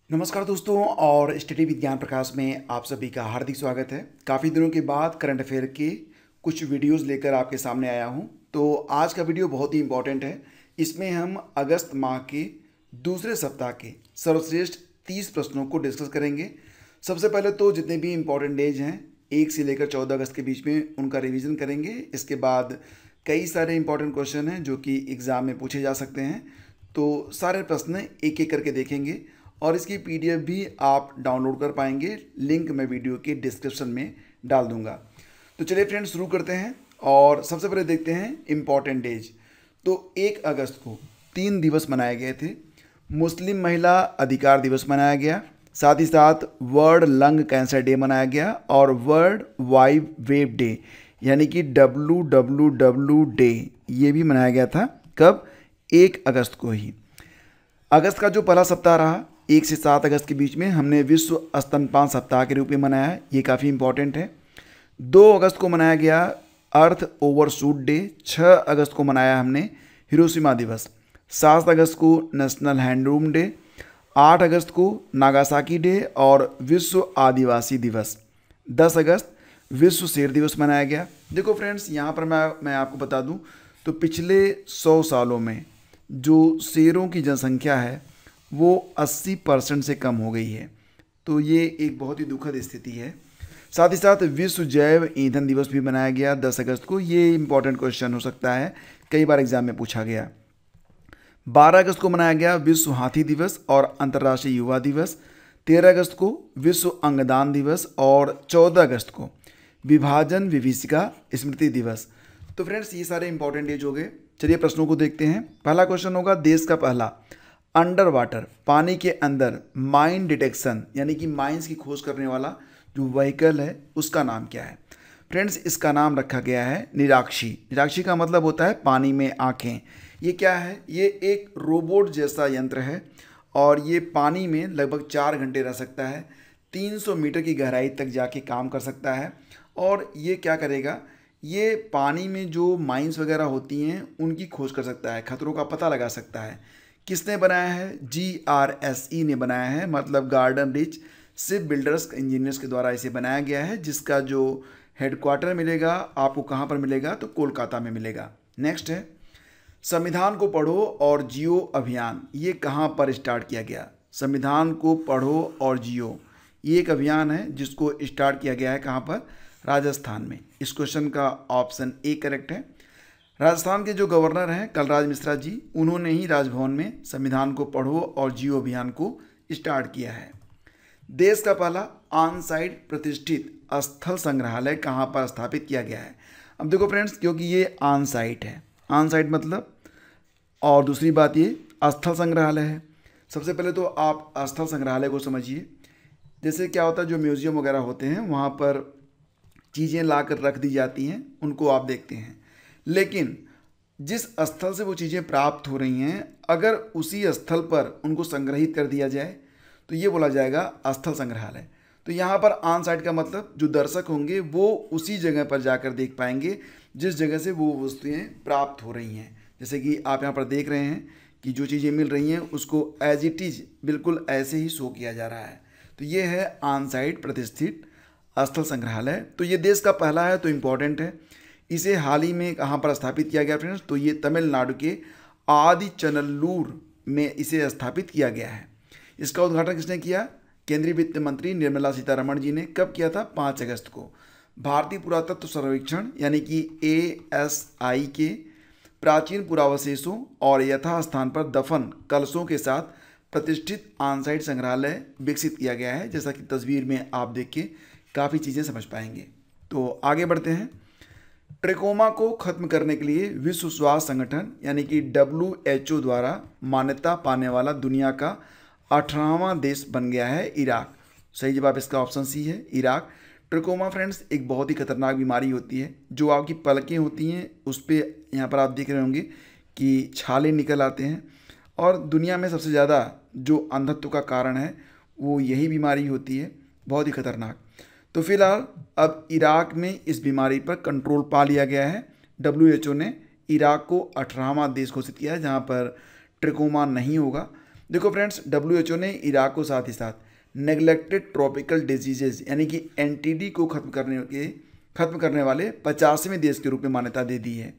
नमस्कार दोस्तों और स्टडी विज्ञान प्रकाश में आप सभी का हार्दिक स्वागत है। काफ़ी दिनों के बाद करंट अफेयर के कुछ वीडियोस लेकर आपके सामने आया हूं। तो आज का वीडियो बहुत ही इम्पोर्टेंट है। इसमें हम अगस्त माह के दूसरे सप्ताह के सर्वश्रेष्ठ 30 प्रश्नों को डिस्कस करेंगे। सबसे पहले तो जितने भी इम्पोर्टेंट डेज हैं 1 से लेकर 14 अगस्त के बीच में उनका रिवीजन करेंगे। इसके बाद कई सारे इंपॉर्टेंट क्वेश्चन हैं जो कि एग्ज़ाम में पूछे जा सकते हैं। तो सारे प्रश्न एक एक करके देखेंगे और इसकी पीडीएफ भी आप डाउनलोड कर पाएंगे। लिंक मैं वीडियो के डिस्क्रिप्शन में डाल दूंगा। तो चलिए फ्रेंड्स शुरू करते हैं और सबसे पहले देखते हैं इम्पॉर्टेंट डेज। तो 1 अगस्त को 3 दिवस मनाए गए थे। मुस्लिम महिला अधिकार दिवस मनाया गया, साथ ही साथ वर्ल्ड लंग कैंसर डे मनाया गया और वर्ल्ड वाइड वेब डे यानी कि WWW डे ये भी मनाया गया था। कब? 1 अगस्त को ही। अगस्त का जो पहला सप्ताह रहा 1 से 7 अगस्त के बीच में हमने विश्व स्तनपान सप्ताह के रूप में मनाया है। ये काफ़ी इंपॉर्टेंट है। 2 अगस्त को मनाया गया अर्थ ओवरशूट डे। 6 अगस्त को मनाया हमने हिरोशिमा दिवस। 7 अगस्त को नेशनल हैंडलूम डे। 8 अगस्त को नागासाकी डे और विश्व आदिवासी दिवस। 10 अगस्त विश्व शेर दिवस मनाया गया। देखो फ्रेंड्स, यहाँ पर मैं आपको बता दूँ तो पिछले 100 सालों में जो शेरों की जनसंख्या है वो 80% से कम हो गई है। तो ये एक बहुत ही दुखद स्थिति है। साथ ही साथ विश्व जैव ईंधन दिवस भी मनाया गया 10 अगस्त को। ये इंपॉर्टेंट क्वेश्चन हो सकता है, कई बार एग्जाम में पूछा गया। 12 अगस्त को मनाया गया विश्व हाथी दिवस और अंतर्राष्ट्रीय युवा दिवस। 13 अगस्त को विश्व अंगदान दिवस और 14 अगस्त को विभाजन विभीषिका स्मृति दिवस। तो फ्रेंड्स ये सारे इंपॉर्टेंट डेज हो गए। चलिए प्रश्नों को देखते हैं। पहला क्वेश्चन होगा देश का पहला अंडर वाटर पानी के अंदर माइन डिटेक्शन यानी कि माइंस की खोज करने वाला जो व्हीकल है उसका नाम क्या है? फ्रेंड्स इसका नाम रखा गया है निराक्षी। निराक्षी का मतलब होता है पानी में आँखें। ये क्या है? ये एक रोबोट जैसा यंत्र है और ये पानी में लगभग 4 घंटे रह सकता है। 300 मीटर की गहराई तक जाके काम कर सकता है। और ये क्या करेगा? ये पानी में जो माइंस वगैरह होती हैं उनकी खोज कर सकता है, खतरों का पता लगा सकता है। किसने बनाया है? GRSE ने बनाया है, मतलब garden rich ship builders engineers के द्वारा इसे बनाया गया है, जिसका जो हेडक्वार्टर मिलेगा आपको कहाँ पर मिलेगा? तो कोलकाता में मिलेगा। नेक्स्ट है संविधान को पढ़ो और जियो अभियान। ये कहाँ पर स्टार्ट किया गया? संविधान को पढ़ो और जियो ये एक अभियान है जिसको स्टार्ट किया गया है कहाँ पर? राजस्थान में। इस क्वेश्चन का ऑप्शन ए करेक्ट है। राजस्थान के जो गवर्नर हैं कलराज मिश्रा जी, उन्होंने ही राजभवन में संविधान को पढ़ो और जियो अभियान को स्टार्ट किया है। देश का पहला ऑन साइट प्रतिष्ठित स्थल संग्रहालय कहाँ पर स्थापित किया गया है? अब देखो फ्रेंड्स, क्योंकि ये ऑन साइट है, ऑन साइट मतलब, और दूसरी बात ये स्थल संग्रहालय है। सबसे पहले तो आप स्थल संग्रहालय को समझिए। जैसे क्या होता है, जो म्यूजियम वगैरह होते हैं वहाँ पर चीज़ें ला कर रख दी जाती हैं, उनको आप देखते हैं। लेकिन जिस स्थल से वो चीज़ें प्राप्त हो रही हैं, अगर उसी स्थल पर उनको संग्रहित कर दिया जाए तो ये बोला जाएगा स्थल संग्रहालय। तो यहाँ पर ऑन साइट का मतलब जो दर्शक होंगे वो उसी जगह पर जाकर देख पाएंगे जिस जगह से वो वस्तुएं प्राप्त हो रही हैं। जैसे कि आप यहाँ पर देख रहे हैं कि जो चीज़ें मिल रही हैं उसको एज इट इज़ बिल्कुल ऐसे ही शो किया जा रहा है। तो ये है ऑन साइट प्रतिष्ठित स्थल संग्रहालय। तो ये देश का पहला है तो इम्पॉर्टेंट है। इसे हाल ही में कहाँ पर स्थापित किया गया फ्रेंड्स? तो ये तमिलनाडु के आदिचनल्लूर में इसे स्थापित किया गया है। इसका उद्घाटन किसने किया? केंद्रीय वित्त मंत्री निर्मला सीतारमण जी ने। कब किया था? 5 अगस्त को। भारतीय पुरातत्व सर्वेक्षण यानी कि ASI के प्राचीन पुरावशेषों और यथास्थान पर दफन कलशों के साथ प्रतिष्ठित ऑनसाइट संग्रहालय विकसित किया गया है। जैसा कि तस्वीर में आप देख के काफ़ी चीज़ें समझ पाएंगे। तो आगे बढ़ते हैं। ट्रिकोमा को खत्म करने के लिए विश्व स्वास्थ्य संगठन यानी कि WHO द्वारा मान्यता पाने वाला दुनिया का 18वां देश बन गया है इराक। सही जवाब इसका ऑप्शन सी है, इराक। ट्रिकोमा फ्रेंड्स एक बहुत ही खतरनाक बीमारी होती है। जो आपकी पलकें होती हैं उस पर यहाँ पर आप देख रहे होंगे कि छाले निकल आते हैं और दुनिया में सबसे ज़्यादा जो अंधत्व का कारण है वो यही बीमारी होती है, बहुत ही खतरनाक। तो फिलहाल अब इराक में इस बीमारी पर कंट्रोल पा लिया गया है। WHO ने इराक को 18वां देश घोषित किया है जहाँ पर ट्रिकोमा नहीं होगा। देखो फ्रेंड्स, WHO ने इराक को साथ ही साथ नेग्लेक्टेड ट्रॉपिकल डिजीजेज यानी कि NTD को खत्म करने वाले 85वें देश के रूप में मान्यता दे दी है।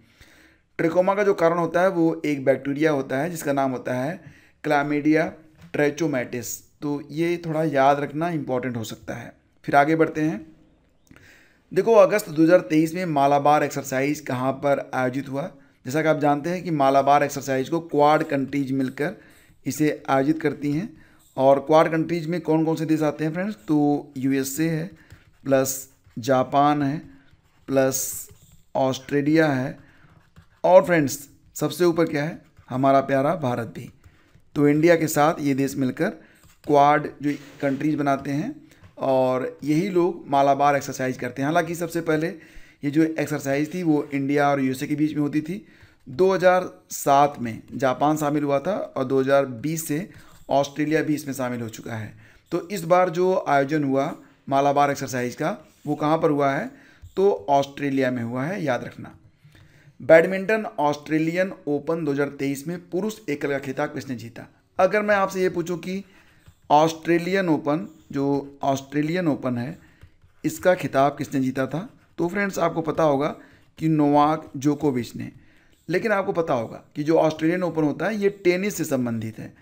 ट्रिकोमा का जो कारण होता है वो एक बैक्टीरिया होता है जिसका नाम होता है क्लामिडिया ट्रैचोमैटिस। तो ये थोड़ा याद रखना इंपॉर्टेंट हो सकता है। फिर आगे बढ़ते हैं। देखो, अगस्त 2023 में मालाबार एक्सरसाइज कहाँ पर आयोजित हुआ? जैसा कि आप जानते हैं कि मालाबार एक्सरसाइज को क्वाड कंट्रीज मिलकर इसे आयोजित करती हैं। और क्वाड कंट्रीज में कौन कौन से देश आते हैं फ्रेंड्स? तो USA है, प्लस जापान है, प्लस ऑस्ट्रेलिया है, और फ्रेंड्स सबसे ऊपर क्या है? हमारा प्यारा भारत भी। तो इंडिया के साथ ये देश मिलकर क्वाड जो कंट्रीज बनाते हैं और यही लोग मालाबार एक्सरसाइज करते हैं। हालांकि सबसे पहले ये जो एक्सरसाइज थी वो इंडिया और USA के बीच में होती थी। 2007 में जापान शामिल हुआ था और 2020 से ऑस्ट्रेलिया भी इसमें शामिल हो चुका है। तो इस बार जो आयोजन हुआ मालाबार एक्सरसाइज का वो कहाँ पर हुआ है? तो ऑस्ट्रेलिया में हुआ है, याद रखना। बैडमिंटन ऑस्ट्रेलियन ओपन 2023 में पुरुष एकल का खिताब किसने जीता? अगर मैं आपसे ये पूछूं कि ऑस्ट्रेलियन ओपन है इसका खिताब किसने जीता था, तो फ्रेंड्स आपको पता होगा कि नोवाक जोकोविच ने। लेकिन आपको पता होगा कि जो ऑस्ट्रेलियन ओपन होता है ये टेनिस से संबंधित है।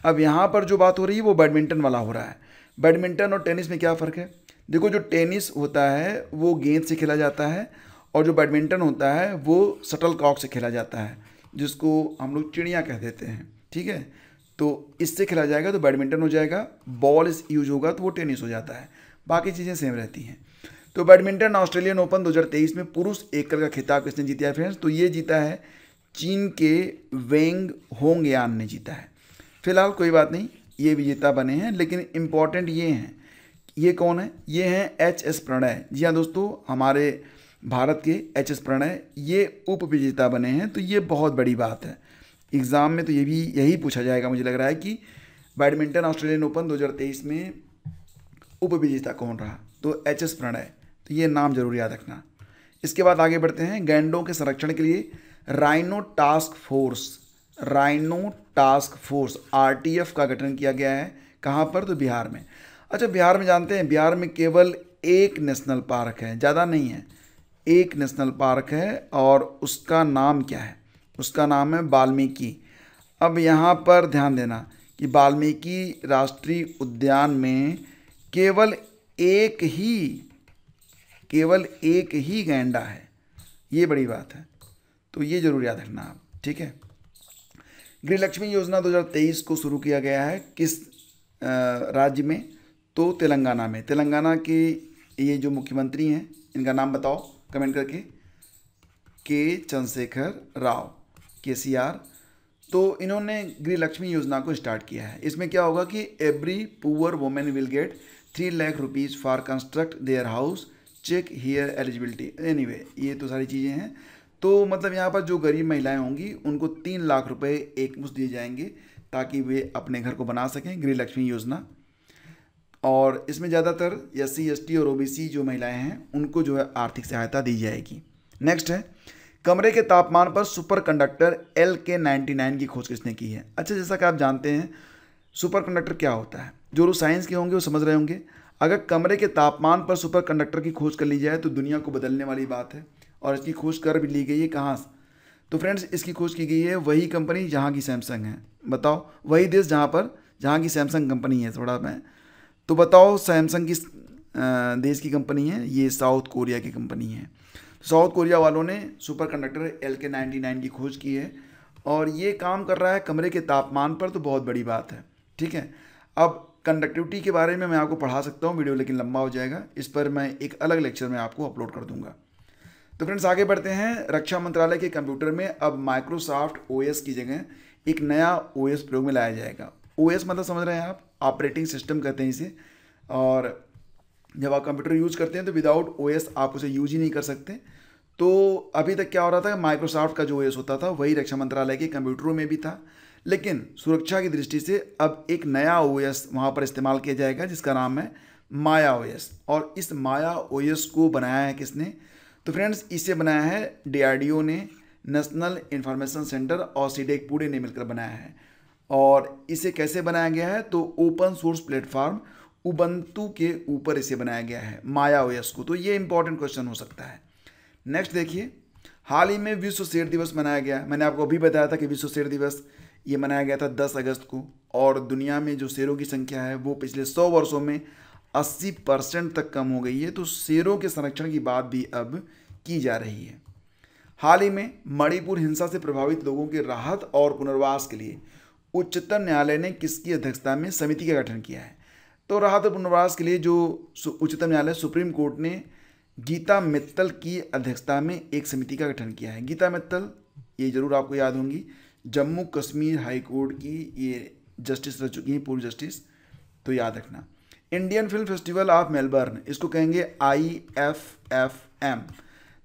अब यहाँ पर जो बात हो रही है वो बैडमिंटन वाला हो रहा है। बैडमिंटन और टेनिस में क्या फ़र्क है? देखो, जो टेनिस होता है वो गेंद से खेला जाता है और जो बैडमिंटन होता है वो शटल कॉक से खेला जाता है, जिसको हम लोग चिड़िया कह देते हैं। ठीक है, तो इससे खेला जाएगा तो बैडमिंटन हो जाएगा, बॉल यूज होगा तो वो टेनिस हो जाता है, बाकी चीज़ें सेम रहती हैं। तो बैडमिंटन ऑस्ट्रेलियन ओपन 2023 में पुरुष एकल का खिताब किसने जीता है फ्रेंड्स? तो ये जीता है चीन के वेंग होंगयान ने जीता है। फिलहाल कोई बात नहीं, ये विजेता बने हैं, लेकिन इम्पॉर्टेंट ये हैं, ये कौन है? ये हैं HS प्रणय। जी हाँ दोस्तों, हमारे भारत के HS प्रणय ये उप विजेता बने हैं। तो ये बहुत बड़ी बात है। एग्ज़ाम में तो यही पूछा जाएगा मुझे लग रहा है कि बैडमिंटन ऑस्ट्रेलियन ओपन 2023 में उप विजेता कौन रहा? तो HS प्रणय। तो ये नाम जरूर याद रखना। इसके बाद आगे बढ़ते हैं। गैंडों के संरक्षण के लिए राइनो टास्क फोर्स RTF का गठन किया गया है। कहाँ पर? तो बिहार में। अच्छा, बिहार में जानते हैं बिहार में केवल एक नेशनल पार्क है, ज़्यादा नहीं है, एक नेशनल पार्क है और उसका नाम क्या है? उसका नाम है वाल्मीकि। अब यहाँ पर ध्यान देना कि वाल्मीकि राष्ट्रीय उद्यान में केवल एक ही गैंडा है। ये बड़ी बात है, तो ये जरूर याद रखना आप। ठीक है। गृहलक्ष्मी योजना 2023 को शुरू किया गया है किस राज्य में? तो तेलंगाना में। तेलंगाना के ये जो मुख्यमंत्री हैं इनका नाम बताओ कमेंट करके। के चंद्रशेखर राव, KCR। तो इन्होंने गृहलक्ष्मी योजना को स्टार्ट किया है। इसमें क्या होगा कि every poor women will get 3 lakh rupees for construct their house, check here eligibility. Anyway, ये तो सारी चीज़ें हैं। तो मतलब यहाँ पर जो गरीब महिलाएं होंगी उनको 3 लाख रुपए एक मुश्त दिए जाएंगे ताकि वे अपने घर को बना सकें, गृहलक्ष्मी योजना। और इसमें ज़्यादातर SC ST और OBC जो महिलाएं हैं उनको जो है आर्थिक सहायता दी जाएगी। नेक्स्ट है, कमरे के तापमान पर सुपर कंडक्टर LK99 की खोज किसने की है? अच्छा, जैसा कि आप जानते हैं सुपर कंडक्टर क्या होता है, जो लोग साइंस के होंगे वो समझ रहे होंगे। अगर कमरे के तापमान पर सुपर कंडक्टर की खोज कर ली जाए तो दुनिया को बदलने वाली बात है। और इसकी खोज कर भी ली गई है कहाँ से? तो फ्रेंड्स, इसकी खोज की गई है वही कंपनी जहाँ की सैमसंग है। बताओ, वही देश जहाँ की सैमसंग कंपनी है। थोड़ा मैं तो बताओ, सैमसंग किस देश की कंपनी है? ये साउथ कोरिया की कंपनी है। साउथ कोरिया वालों ने सुपर कंडक्टर LK99 की खोज की है और ये काम कर रहा है कमरे के तापमान पर। तो बहुत बड़ी बात है। ठीक है। अब कंडक्टिविटी के बारे में मैं आपको पढ़ा सकता हूँ, वीडियो लेकिन लंबा हो जाएगा। इस पर मैं एक अलग लेक्चर में आपको अपलोड कर दूंगा। तो फ्रेंड्स आगे बढ़ते हैं। रक्षा मंत्रालय के कंप्यूटर में अब माइक्रोसॉफ्ट OS की जगह एक नया OS प्रयोग में लाया जाएगा। OS मतलब समझ रहे हैं आप, ऑपरेटिंग सिस्टम कहते हैं इसे। और जब आप कंप्यूटर यूज़ करते हैं तो विदाउट OS आप उसे यूज ही नहीं कर सकते। तो अभी तक क्या हो रहा था, माइक्रोसॉफ्ट का जो OS होता था वही रक्षा मंत्रालय के कंप्यूटरों में भी था, लेकिन सुरक्षा की दृष्टि से अब एक नया OS वहाँ पर इस्तेमाल किया जाएगा जिसका नाम है माया OS। और इस माया OS को बनाया है किसने? तो फ्रेंड्स, इसे बनाया है DRDO ने, नेशनल इंफॉर्मेशन सेंटर और CDEC पूरे ने मिलकर बनाया है। और इसे कैसे बनाया गया है, तो ओपन सोर्स प्लेटफॉर्म उबंटू के ऊपर इसे बनाया गया है, माया ओएस को। तो ये इंपॉर्टेंट क्वेश्चन हो सकता है। नेक्स्ट देखिए, हाल ही में विश्व शेर दिवस मनाया गया। मैंने आपको अभी बताया था कि विश्व शेर दिवस ये मनाया गया था 10 अगस्त को, और दुनिया में जो शेरों की संख्या है वो पिछले 100 वर्षों में 80% तक कम हो गई है। तो शेरों के संरक्षण की बात भी अब की जा रही है। हाल ही में मणिपुर हिंसा से प्रभावित लोगों के राहत और पुनर्वास के लिए उच्चतम न्यायालय ने किसकी अध्यक्षता में समिति का गठन किया है? तो राहत और पुनर्वास के लिए जो उच्चतम न्यायालय सुप्रीम कोर्ट ने गीता मित्तल की अध्यक्षता में एक समिति का गठन किया है। गीता मित्तल, ये जरूर आपको याद होंगी, जम्मू कश्मीर हाई कोर्ट की ये जस्टिस रह चुकी हैं, पूर्व जस्टिस, तो याद रखना। Indian film festival of Melbourne, इसको कहेंगे IFFM।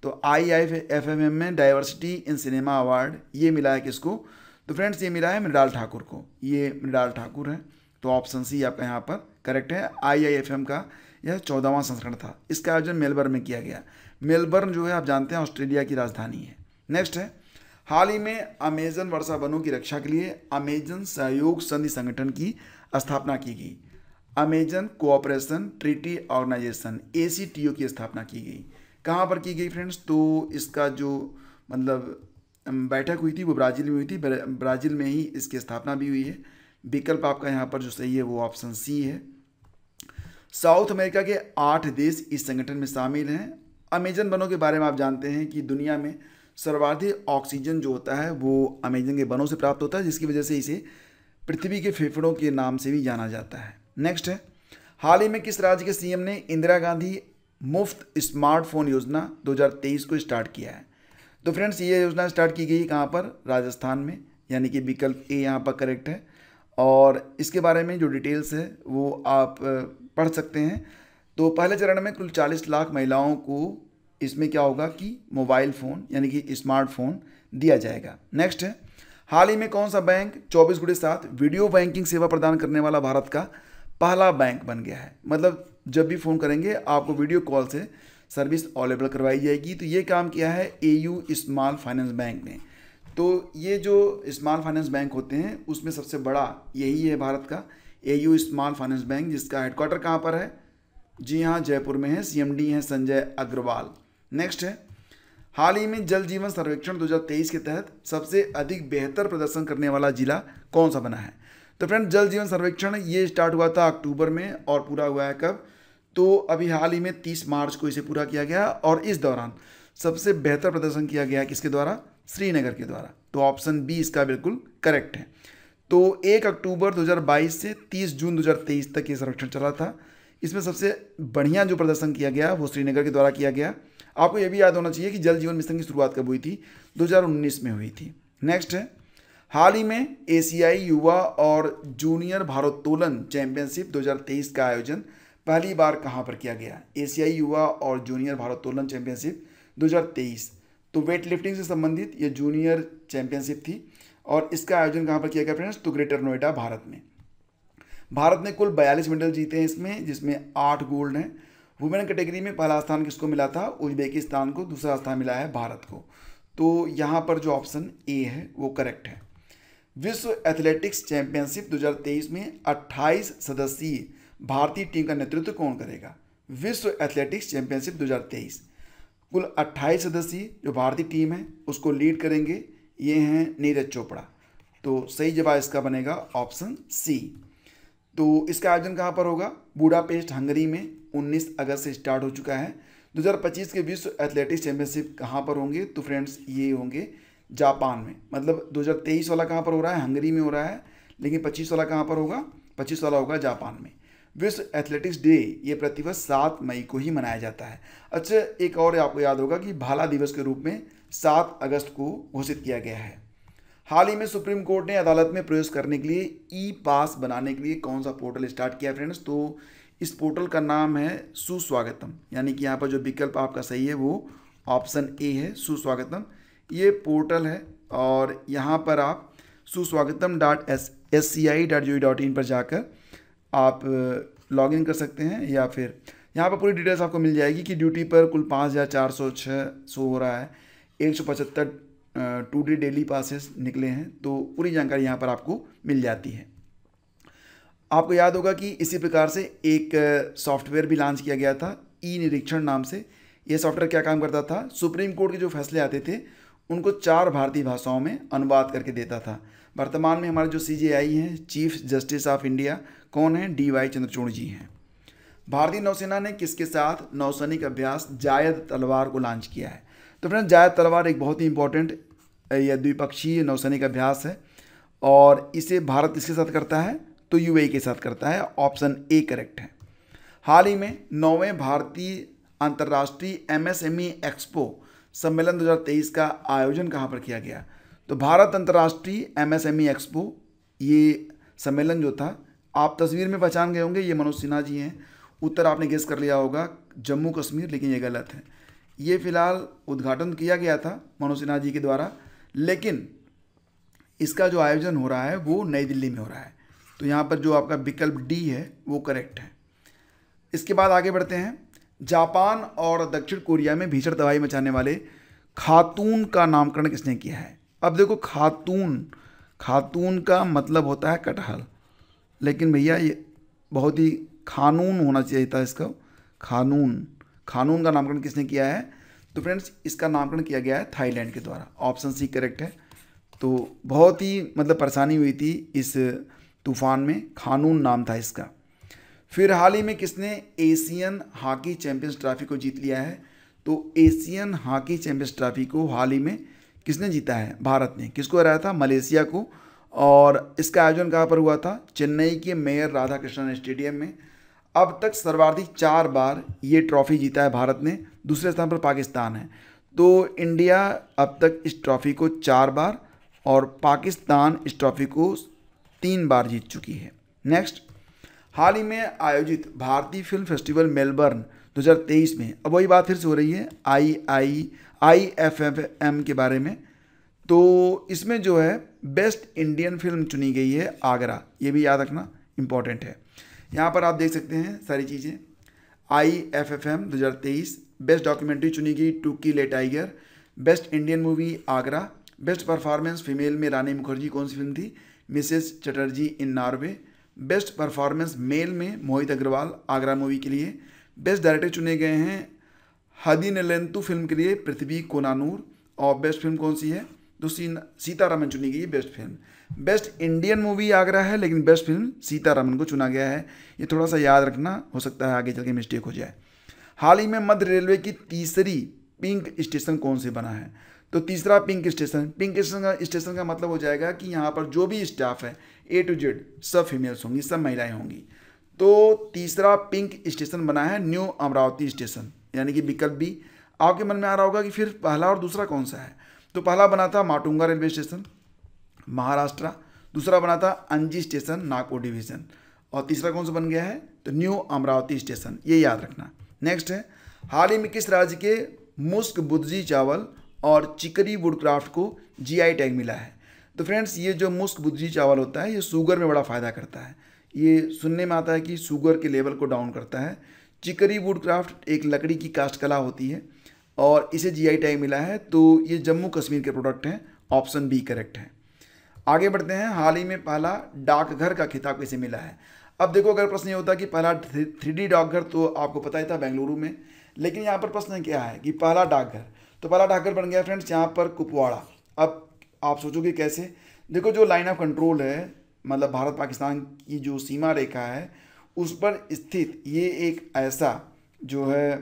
तो IFFM में डाइवर्सिटी इन सिनेमा अवार्ड ये मिला है किसको? तो फ्रेंड्स ये मिला है मृणाल ठाकुर को। ये मृणाल ठाकुर है, तो ऑप्शन सी आपका यहाँ पर करेक्ट है। IIFM का यह 14वां संस्करण था। इसका आयोजन मेलबर्न में किया गया। मेलबर्न जो है आप जानते हैं ऑस्ट्रेलिया की राजधानी है। नेक्स्ट है, हाल ही में अमेजन वर्षा वनों की रक्षा के लिए अमेजन सहयोग संधि संगठन की स्थापना की गई। Amazon cooperation treaty organisation ACTO की स्थापना की गई। कहाँ पर की गई फ्रेंड्स? तो इसका जो मतलब बैठक हुई थी वो ब्राज़ील में हुई थी। ब्राज़ील में ही इसकी स्थापना भी हुई है। विकल्प आपका यहाँ पर जो सही है वो ऑप्शन सी है। साउथ अमेरिका के 8 देश इस संगठन में शामिल हैं। अमेजन वनों के बारे में आप जानते हैं कि दुनिया में सर्वाधिक ऑक्सीजन जो होता है वो अमेजन के वनों से प्राप्त होता है, जिसकी वजह से इसे पृथ्वी के फेफड़ों के नाम से भी जाना जाता है। नेक्स्ट है, हाल ही में किस राज्य के CM ने इंदिरा गांधी मुफ्त स्मार्टफोन योजना 2023 को स्टार्ट किया है? तो फ्रेंड्स ये योजना स्टार्ट की गई कहाँ पर? राजस्थान में, यानी कि विकल्प ए यहाँ पर करेक्ट है। और इसके बारे में जो डिटेल्स है वो आप पढ़ सकते हैं। तो पहले चरण में कुल 40 लाख महिलाओं को इसमें क्या होगा कि मोबाइल फ़ोन यानी कि स्मार्टफोन दिया जाएगा। नेक्स्ट है, हाल ही में कौन सा बैंक 24/7 वीडियो बैंकिंग सेवा प्रदान करने वाला भारत का पहला बैंक बन गया है? मतलब जब भी फ़ोन करेंगे आपको वीडियो कॉल से सर्विस अवेलेबल करवाई जाएगी। तो ये काम किया है AU स्मॉल फाइनेंस बैंक ने। तो ये जो स्मॉल फाइनेंस बैंक होते हैं उसमें सबसे बड़ा यही है भारत का AU स्मॉल फाइनेंस बैंक, जिसका हेडक्वार्टर कहाँ पर है? जी हाँ, जयपुर में है। CMD हैं संजय अग्रवाल। नेक्स्ट है, हाल ही में जल जीवन सर्वेक्षण 2023 के तहत सबसे अधिक बेहतर प्रदर्शन करने वाला जिला कौन सा बना है? तो फ्रेंड जल जीवन सर्वेक्षण ये स्टार्ट हुआ था अक्टूबर में और पूरा हुआ है कब? तो अभी हाल ही में 30 मार्च को इसे पूरा किया गया और इस दौरान सबसे बेहतर प्रदर्शन किया गया किसके द्वारा? श्रीनगर के द्वारा। तो ऑप्शन बी इसका बिल्कुल करेक्ट है। तो 1 अक्टूबर 2022 से 30 जून 2023 तक ये सर्वेक्षण चला था। इसमें सबसे बढ़िया जो प्रदर्शन किया गया वो श्रीनगर के द्वारा किया गया। आपको ये भी याद होना चाहिए कि जल जीवन मिशन की शुरुआत कब हुई थी? 2019 में हुई थी। नेक्स्ट है, हाल ही में एशियाई युवा और जूनियर भारोत्तोलन चैंपियनशिप 2023 का आयोजन पहली बार कहाँ पर किया गया? एशियाई युवा और जूनियर भारोत्तोलन चैंपियनशिप 2023। तो वेट लिफ्टिंग से संबंधित ये जूनियर चैंपियनशिप थी और इसका आयोजन कहाँ पर किया गया फ्रेंड्स? तो ग्रेटर नोएडा भारत में। भारत ने कुल 42 मेडल जीते हैं इसमें, जिसमें 8 गोल्ड हैं। वुमेन कैटेगरी में पहला स्थान किसको मिला था? उज्बेकिस्तान को। दूसरा स्थान मिला है भारत को। तो यहाँ पर जो ऑप्शन ए है वो करेक्ट है। विश्व एथलेटिक्स चैंपियनशिप 2023 में 28 सदस्यीय भारतीय टीम का नेतृत्व कौन करेगा? विश्व एथलेटिक्स चैंपियनशिप 2023 कुल 28 सदस्यीय जो भारतीय टीम है उसको लीड करेंगे, ये हैं नीरज चोपड़ा। तो सही जवाब इसका बनेगा ऑप्शन सी। तो इसका आयोजन कहाँ पर होगा? बुडापेस्ट हंगरी में 19 अगस्त से स्टार्ट हो चुका है। 2025 के विश्व एथलेटिक्स चैंपियनशिप कहाँ पर होंगे? तो फ्रेंड्स ये होंगे जापान में। मतलब 2023 वाला कहाँ पर हो रहा है? हंगरी में हो रहा है, लेकिन 25 वाला कहाँ पर होगा? 25 वाला होगा जापान में। विश्व एथलेटिक्स डे ये प्रतिवर्ष 7 मई को ही मनाया जाता है। अच्छा, एक और आपको याद होगा कि भाला दिवस के रूप में 7 अगस्त को घोषित किया गया है। हाल ही में सुप्रीम कोर्ट ने अदालत में प्रवेश करने के लिए ई-पास बनाने के लिए कौन सा पोर्टल स्टार्ट किया फ्रेंड्स? तो इस पोर्टल का नाम है सुस्वागतम, यानी कि यहाँ पर जो विकल्प आपका सही है वो ऑप्शन ए है, सुस्वागतम। ये पोर्टल है और यहाँ पर आप suswagatam.sci.gov.in पर जाकर आप लॉगिन कर सकते हैं, या फिर यहाँ पर पूरी डिटेल्स आपको मिल जाएगी कि ड्यूटी पर कुल 5406 शो हो रहा है, 175 2 डे डेली पासेस निकले हैं, तो पूरी जानकारी यहाँ पर आपको मिल जाती है। आपको याद होगा कि इसी प्रकार से एक सॉफ्टवेयर भी लॉन्च किया गया था, ई निरीक्षण नाम से। यह सॉफ्टवेयर क्या काम करता था, सुप्रीम कोर्ट के जो फैसले आते थे उनको 4 भारतीय भाषाओं में अनुवाद करके देता था। वर्तमान में हमारे जो CJI हैं, चीफ जस्टिस ऑफ इंडिया, कौन है, DY चंद्रचूड़ जी हैं। भारतीय नौसेना ने किसके साथ नौसैनिक अभ्यास जायद तलवार को लॉन्च किया है? तो फ्रेंड्स, जायद तलवार एक बहुत ही इंपॉर्टेंट यह द्विपक्षीय नौसैनिक अभ्यास है और इसे भारत किसके साथ करता है, तो UAE के साथ करता है। ऑप्शन ए करेक्ट है। हाल ही में 9वें भारतीय अंतर्राष्ट्रीय MSME एक्सपो सम्मेलन 2023 का आयोजन कहाँ पर किया गया? तो भारत अंतर्राष्ट्रीय MSME एक्सपो, ये सम्मेलन जो था, आप तस्वीर में पहचान गए होंगे, ये मनोज सिन्हा जी हैं। उत्तर आपने गेस कर लिया होगा जम्मू कश्मीर, लेकिन ये गलत है। ये फिलहाल उद्घाटन किया गया था मनोज सिन्हा जी के द्वारा, लेकिन इसका जो आयोजन हो रहा है वो नई दिल्ली में हो रहा है। तो यहाँ पर जो आपका विकल्प डी है वो करेक्ट है। इसके बाद आगे बढ़ते हैं। जापान और दक्षिण कोरिया में भीषण तबाही मचाने वाले खातून का नामकरण किसने किया है? अब देखो, खातून का मतलब होता है कटहल, लेकिन भैया ये बहुत ही खानून होना चाहिए था इसका। खानून का नामकरण किसने किया है? तो फ्रेंड्स, इसका नामकरण किया गया है थाईलैंड के द्वारा। ऑप्शन सी करेक्ट है। तो बहुत ही परेशानी हुई थी इस तूफान में, खानून नाम था इसका। फिर हाल ही में किसने एशियन हॉकी चैंपियंस ट्रॉफी को जीत लिया है? तो एशियन हॉकी चैंपियंस ट्रॉफी को हाल ही में किसने जीता है? भारत ने। किसको हराया था? मलेशिया को। और इसका आयोजन कहाँ पर हुआ था? चेन्नई के मेयर राधाकृष्णन स्टेडियम में। अब तक सर्वाधिक 4 बार ये ट्रॉफी जीता है भारत ने। दूसरे स्थान पर पाकिस्तान है। तो इंडिया अब तक इस ट्रॉफी को 4 बार और पाकिस्तान इस ट्रॉफी को 3 बार जीत चुकी है। नेक्स्ट, हाल ही में आयोजित भारतीय फिल्म फेस्टिवल मेलबर्न 2023 में, अब वही बात फिर से हो रही है IFFM के बारे में। तो इसमें जो है बेस्ट इंडियन फिल्म चुनी गई है आगरा। ये भी याद रखना इंपॉर्टेंट है। यहाँ पर आप देख सकते हैं सारी चीज़ें। IFFM 2023 बेस्ट डॉक्यूमेंट्री चुनी गई to kill a tiger. Best Indian movie Agra. Best performance female में रानी मुखर्जी कौन सी फिल्म थी? Mrs Chatterjee in Norway. Best performance male में मोहित अग्रवाल आगरा मूवी के लिए। बेस्ट डायरेक्टर चुने गए हैं हदीनेलेंतु फिल्म के लिए पृथ्वी कोनानूर। और बेस्ट फिल्म कौन सी है? तो सीतारामन चुनी गई best film. Best Indian movie Agra है, लेकिन बेस्ट फिल्म सीतारामन को चुना गया है। ये थोड़ा सा याद रखना, हो सकता है आगे चल के मिस्टेक हो जाए। हाल ही में मध्य रेलवे की तीसरी पिंक स्टेशन कौन से बना है? तो तीसरा पिंक स्टेशन का मतलब हो जाएगा कि यहाँ पर जो भी स्टाफ है A to Z सब फीमेल्स होंगी, सब महिलाएं होंगी। तो तीसरा पिंक स्टेशन बना है न्यू अमरावती स्टेशन, यानी कि विकल्प बी। आपके मन में आ रहा होगा कि फिर पहला और दूसरा कौन सा है? तो पहला बना था माटुंगा रेलवे स्टेशन, महाराष्ट्र। दूसरा बना था अंजी स्टेशन, नागपुर डिवीज़न। और तीसरा कौन सा बन गया है? तो न्यू अमरावती स्टेशन। ये याद रखना। नेक्स्ट है, हाल ही में किस राज्य के मुस्क बुद्जी चावल और चिकरी वुडक्राफ्ट को GI टैग मिला है? तो फ्रेंड्स, ये जो मुस्क बुद्जी चावल होता है ये शुगर में बड़ा फ़ायदा करता है। ये सुनने में आता है कि शुगर के लेवल को डाउन करता है। चिकरी वुडक्राफ्ट एक लकड़ी की कास्ट कला होती है और इसे GI टैग मिला है। तो ये जम्मू कश्मीर के प्रोडक्ट हैं। ऑप्शन बी करेक्ट है। आगे बढ़ते हैं। हाल ही में पहला डाकघर का खिताब किसे मिला है? अब देखो, अगर प्रश्न ये होता कि पहला 3D डाकघर, तो आपको पता ही था बेंगलुरु में। लेकिन यहाँ पर प्रश्न क्या है कि पहला डाकघर, तो पहला डाकघर बन गया फ्रेंड्स यहाँ पर कुपवाड़ा। अब आप सोचोगे कैसे? देखो, जो लाइन ऑफ कंट्रोल है, मतलब भारत पाकिस्तान की जो सीमा रेखा है उस पर स्थित ये एक ऐसा जो है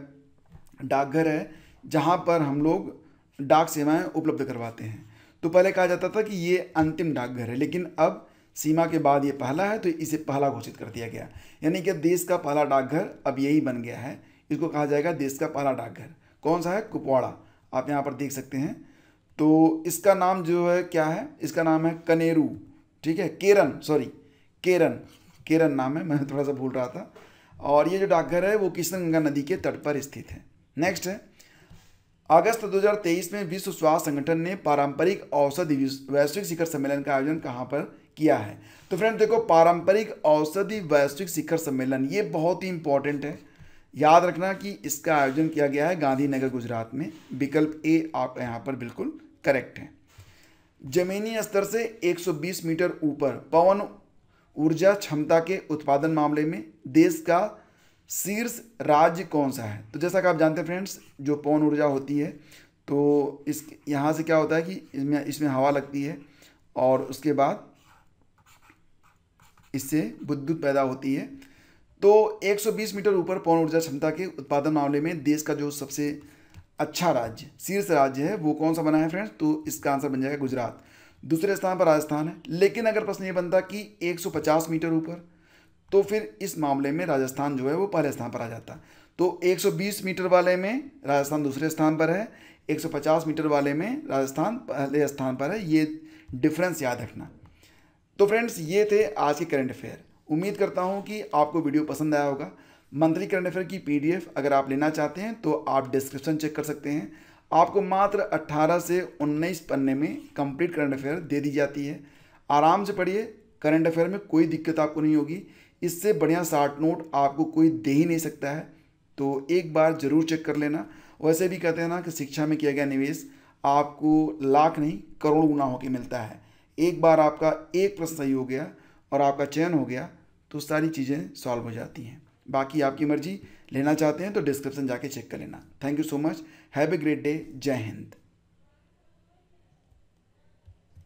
डाकघर है जहाँ पर हम लोग डाक सेवाएं उपलब्ध करवाते हैं। तो पहले कहा जाता था कि ये अंतिम डाकघर है, लेकिन अब सीमा के बाद ये पहला है, तो इसे पहला घोषित कर दिया गया। यानी कि देश का पहला डाकघर अब यही बन गया है। इसको कहा जाएगा देश का पहला डाकघर। कौन सा है? कुपवाड़ा। आप यहाँ पर देख सकते हैं। तो इसका नाम जो है क्या है? इसका नाम है कनेरू। ठीक है, केरन नाम है, मैं थोड़ा सा भूल रहा था। और ये जो डाकघर है वो कृष्णगंगा नदी के तट पर स्थित है। नेक्स्ट है, अगस्त 2023 में विश्व स्वास्थ्य संगठन ने पारंपरिक औषधि वैश्विक शिखर सम्मेलन का आयोजन कहाँ पर किया है? तो फ्रेंड देखो, पारंपरिक औषधि वैश्विक शिखर सम्मेलन ये बहुत ही इंपॉर्टेंट है। याद रखना कि इसका आयोजन किया गया है गांधीनगर गुजरात में। विकल्प ए आप यहाँ पर बिल्कुल करेक्ट है। जमीनी स्तर से 120 मीटर ऊपर पवन ऊर्जा क्षमता के उत्पादन मामले में देश का शीर्ष राज्य कौन सा है? तो जैसा कि आप जानते हैं फ्रेंड्स, जो पवन ऊर्जा होती है तो इस यहाँ से क्या होता है कि इसमें हवा लगती है और उसके बाद इससे विद्युत पैदा होती है। तो 120 मीटर ऊपर पवन ऊर्जा क्षमता के उत्पादन मामले में देश का जो सबसे अच्छा राज्य, शीर्ष राज्य है, वो कौन सा बना है फ्रेंड्स? तो इसका आंसर बन जाएगा गुजरात। दूसरे स्थान पर राजस्थान है। लेकिन अगर प्रश्न ये बनता कि 150 मीटर ऊपर, तो फिर इस मामले में राजस्थान जो है वो पहले स्थान पर आ जाता। तो 120 मीटर वाले में राजस्थान दूसरे स्थान पर है, 150 मीटर वाले में राजस्थान पहले स्थान पर है। ये डिफरेंस याद रखना। तो फ्रेंड्स, ये थे आज के करंट अफेयर। उम्मीद करता हूँ कि आपको वीडियो पसंद आया होगा। मंथली करंट अफेयर की PDF अगर आप लेना चाहते हैं तो आप डिस्क्रिप्शन चेक कर सकते हैं। आपको मात्र 18 से 19 पन्ने में कंप्लीट करंट अफेयर दे दी जाती है। आराम से पढ़िए, करंट अफेयर में कोई दिक्कत आपको नहीं होगी। इससे बढ़िया शॉर्ट नोट आपको कोई दे ही नहीं सकता है। तो एक बार ज़रूर चेक कर लेना। वैसे भी कहते हैं ना कि शिक्षा में किया गया निवेश आपको लाख नहीं करोड़ गुना होकर मिलता है। एक बार आपका एक प्रश्न सही हो गया और आपका चयन हो गया तो सारी चीज़ें सॉल्व हो जाती हैं। बाकी आपकी मर्जी, लेना चाहते हैं तो डिस्क्रिप्शन जाके चेक कर लेना। Thank you so much. Have a great day. जय हिंद।